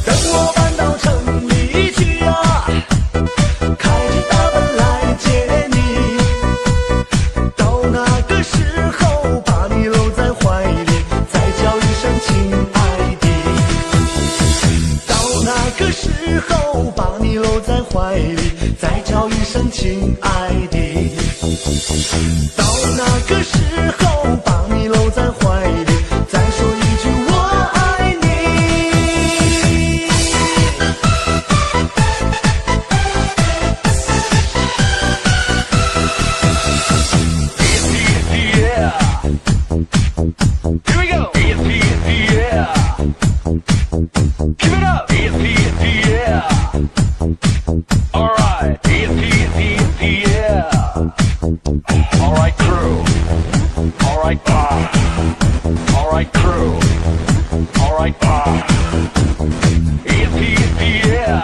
等我搬到城里去啊，开着大奔来接你。到那个时候，把你搂在怀里，再叫一声亲爱的。到那个时候，把你搂在怀里，再叫一声亲爱的。到那个时候，把你搂在怀里，再说一句我爱你。Here we go. Yeah. Keep it up. Yeah. All right. Yeah. All right, crew. All right, all right, crew. All right, yeah.